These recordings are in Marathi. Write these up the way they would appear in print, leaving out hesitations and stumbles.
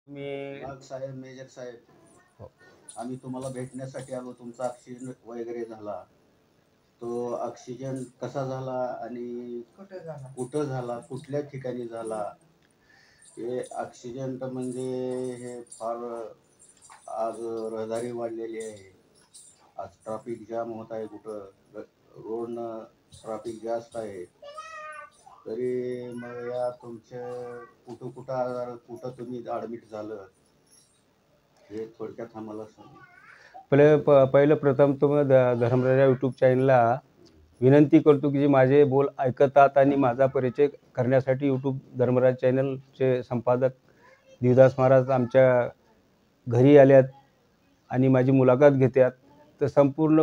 वाघ साहेब, मेजर साहेब, हो. आम्ही तुम्हाला भेटण्यासाठी आलो. तुमचा ऑक्सिजन वगैरे झाला, तो ऑक्सिजन कसा झाला आणि कुठं झाला, कुठल्या ठिकाणी झाला, हे ऑक्सिजन तर म्हणजे हे फार आज रहदारी वाढलेली आहे. आज ट्रॅफिक जाम होत आहे, कुठं रोडनं ट्रॅफिक जास्त आहे. तरी मग या तुमच्या कुठं तुम्ही ॲडमिट झालं हे थोडक्यात आम्हाला सांगा. पहिलं प्रथम धर्मराजा यूट्यूब चॅनलला विनंती करतो की जे माझे बोल ऐकतात आणि माझा परिचय करण्यासाठी यूट्यूब धर्मराज चॅनलचे संपादक देवदास महाराज आमच्या घरी आल्यात आणि माझी मुलाखत घेतात. तर संपूर्ण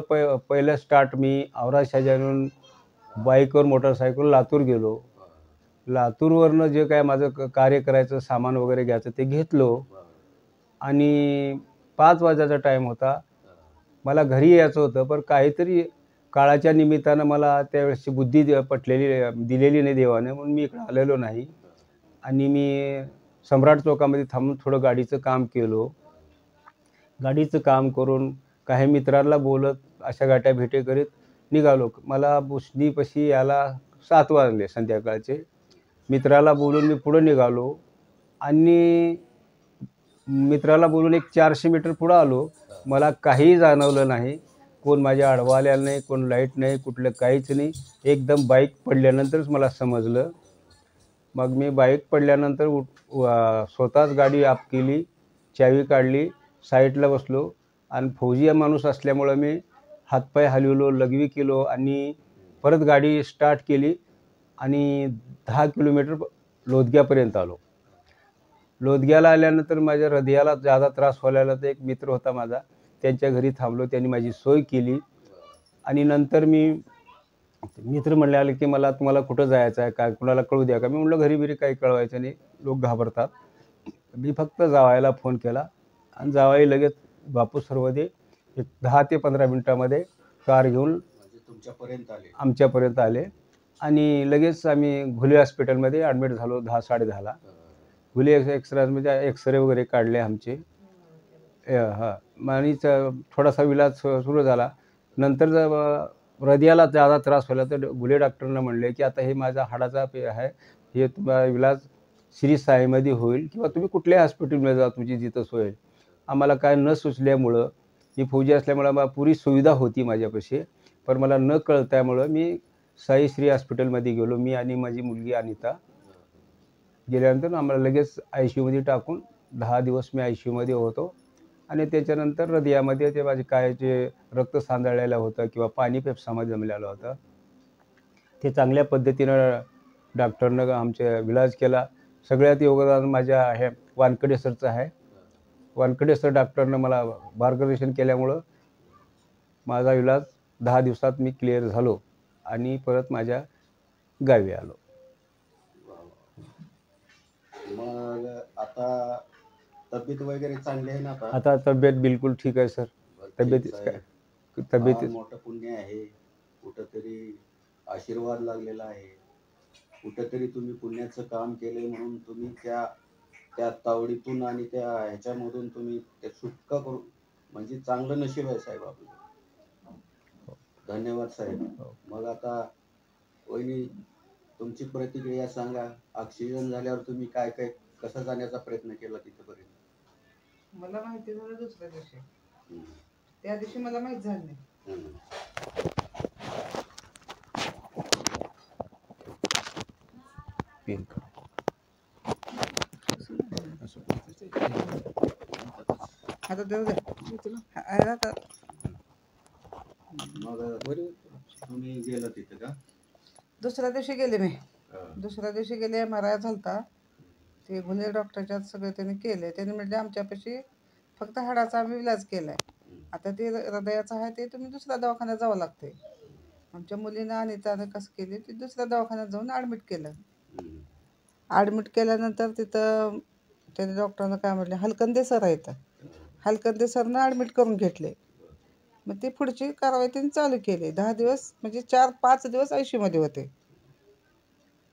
पहिलं स्टार्ट मी औराद शहाजारून बाईकवर मोटरसायकल लातूर गेलो. लातूरवरनं जे काय माझं कार्य करायचं, सामान वगैरे घ्यायचं ते घेतलो आणि 5 वाजायचा टाईम होता. मला घरी यायचं होतं, पण काहीतरी काळाच्या निमित्तानं मला त्यावेळेसची बुद्धी दिलेली नाही देवाने, म्हणून मी इकडं आलेलो नाही आणि मी सम्राट चौकामध्ये थांबून थोडं गाडीचं काम केलो. गाडीचं काम करून काही मित्रांना बोलत अशा गाठ्याभेटी करीत निघालो. मला बुसणीपाशी यायला 7 वाजले संध्याकाळचे. मित्राला बोलून मी पुढं निघालो आणि मित्राला बोलून एक 400 मीटर पुढं आलो. मला काहीही जाणवलं नाही. कोण माझ्या आडवा आलेलं नाही, कोण लाईट नाही, कुठलं काहीच नाही. एकदम बाईक पडल्यानंतरच मला समजलं. मग मी बाईक पडल्यानंतर स्वतःच गाडी ऑफ केली, चावी काढली, साईडला बसलो आणि फौजी माणूस असल्यामुळं मी हातपाय हलवलो, लघवी केलो आणि परत गाडी स्टार्ट केली आणि 10 किलोमीटर लोदग्यापर्यंत आलो. लोदग्याला आल्यानंतर माझ्या हृदयाला जादा त्रास व्हायला, तर एक मित्र होता माझा, त्यांच्या घरी थांबलो. त्यांनी माझी सोय केली आणि नंतर मित्र म्हणाले की तुम्हाला कुठं जायचं आहे, काय कुणाला कळू द्या का? मी म्हटलं घरी बिरी काही कळवायचं नाही, लोक घाबरतात. मी फक्त जावयाला फोन केला आणि जावई लगेच बापू सर्वदे एक 10 ते 15 मिनटामध्ये कार घेऊन आमच्यापर्यंत आले आणि लगेच आम्ही घुले हॉस्पिटलमध्ये ॲडमिट झालो 10-10:30ला. घुले एक्सरे वगैरे काढले आमचे. आणि थोडासा इलाज सुरू झाला. नंतर हृदयाला जादा त्रास व्हायला, तर घुले डॉक्टरनं म्हणले की आता हे माझा हाडाचा आहे, हे तुम्हाला इलाज श्री साईमध्ये होईल किंवा तुम्ही कुठल्याही हॉस्पिटलमध्ये जा, तुमची जिथं सोय होईल. आम्हाला काय न सुचल्यामुळं, मी फौजी असल्यामुळं मला पुरी सुविधा होती माझ्यापाशी, पण मला न कळल्यामुळं मी साई श्री हॉस्पिटलमध्ये गेलो. मी आणि माझी मुलगी अनिता. गेल्यानंतर आम्हाला लगेच ICUमध्ये टाकून 10 दिवस मी ICUमध्ये होतो आणि त्याच्यानंतर हृदयामध्ये ते माझे काय जे रक्त सांडाळलेलं होतं किंवा पाणी फेफसामध्ये जमलेलं होतं, ते चांगल्या पद्धतीनं डॉक्टरनं आमचा इलाज केला. सगळ्यात योगदान माझ्या वानकडे सरचं आहे. वानकडे सर डॉक्टरनं मला मार्गदर्शन केल्यामुळं माझा इलाज 10 दिवसात मी क्लिअर झालो आणि परत माझ्या गावी आलो. मग आता तब्येत वगैरे चांगली आहे ना? आता तब्येत बिलकुल ठीक आहे सर. फार मोठं पुण्य आहे. कुठंतरी आशीर्वाद लागलेला आहे. कुठंतरी तुम्ही पुण्याचं काम केले म्हणून तुम्ही त्या तावडीतून आणि त्या ह्याच्यामधून तुम्ही ते सुटका करू, म्हणजे चांगलं नशीब आहे साहेब आपलं. धन्यवाद साहेब. मग आता वहिनी, तुमची प्रतिक्रिया सांगा. ऑक्सिजन झाल्यावर तुम्ही काय कसं जाण्याचा प्रयत्न केला तिथपर्यंत? मला माहिती झालं दुसऱ्या दिवशी. त्या दिवशी मला माहित झालं नाही. आता देऊ दे. मग तुम्ही गेला तिथं का? दुसऱ्या दिवशी गेले मी. दुसऱ्या दिवशी गेले, MRI झालता. ते गुन्हे डॉक्टरच्या सगळे त्यांनी केले. त्यांनी म्हटले आमच्यापाशी फक्त हाडाचा आम्ही इलाज केलाय, आता ते हृदयाचं आहे ते तुम्ही दुसऱ्या दवाखान्यात जावं लागते. आमच्या मुलीनं अनितानं कसं केली, ती दुसऱ्या दवाखान्यात जाऊन ॲडमिट केलं. ॲडमिट केल्यानंतर तिथं त्याने डॉक्टरनं काय म्हटले, हलकंदे सर आहेत, हलकंदे सरनं ॲडमिट करून घेतले. मग ती पुढची कारवाई त्यांनी चालू केली. 10 दिवस म्हणजे 4-5 दिवस ICUमध्ये होते.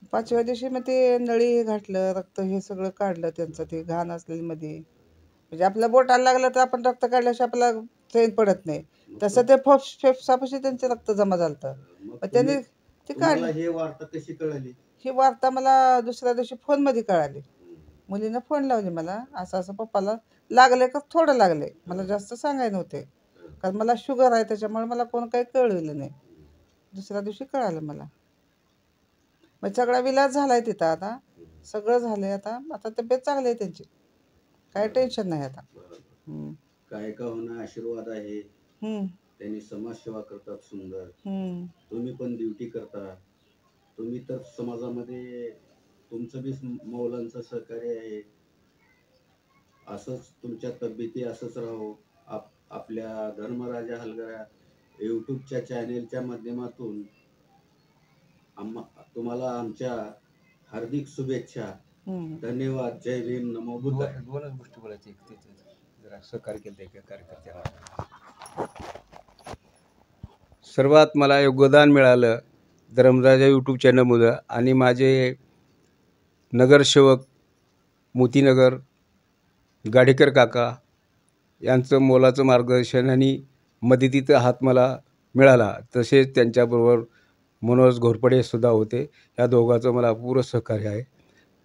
5व्या दिवशी मग ते नळी घातलं, रक्त हे सगळं काढलं त्यांचं, ते घाण असलेली मध्ये. म्हणजे आपल्या बोटाला लागलं तर आपण रक्त काढल्याशिवाय आपल्याला चैन पडत नाही. तसं ते फेफसापाशी त्यांचं रक्त जमा झालं. मग मग त्यांनी ते तुम्हाला काढले. हे वार्ता कशी कळली? ही वार्ता मला दुसऱ्या दिवशी फोनमध्ये कळाली. मुलीनं फोन लावली मला, असं असं पप्पाला लागले का थोडं लागले, मला जास्त सांगाय नव्हते, कारण मला शुगर आहे त्याच्यामुळे मला कोण काही कळवलं नाही. दुसऱ्या दिवशी कळालं मला. मग सगळा विलास झालाय तिथं आता, सगळं झालंय आता. आता तब्येत चांगली आहे त्यांची, काही टेन्शन नाही आता. हम्म. काय का होणं आशीर्वाद आहे. हम्म. त्यांनी समाजसेवा करतात सुंदर. हम्म. तुम्ही पण ड्युटी करता. तुम्ही तर समाजामध्ये तुमचं बी मौलांचं सहकार्य आहे. असंच तुमच्या तब्येती असंच राहो. आपल्या धर्मराजा हलगऱ्या यूट्यूबच्या चॅनेलच्या माध्यमातून तुम्हाला आमच्या हार्दिक शुभेच्छा. हम्म. धन्यवाद. जय भीम. नमो बुद्धाय. दोनच गोष्टी बोलायची, जरा सहकार्य केलं एका कार्यकर्त्याला. सर्वात मला योगदान मिळालं धर्मराजा यूट्यूब चॅनलमुळं, आणि माझे नगरसेवक मोतीनगर गाडेकर काका यांचं मोलाचं मार्गदर्शन आणि मदतीचा हात मला मिळाला. तसेच त्यांच्याबरोबर मनोज घोरपडे सुद्धा होते. या दोघांचं मला पूर्ण सहकार्य आहे.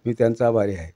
मी त्यांचा आभारी आहे.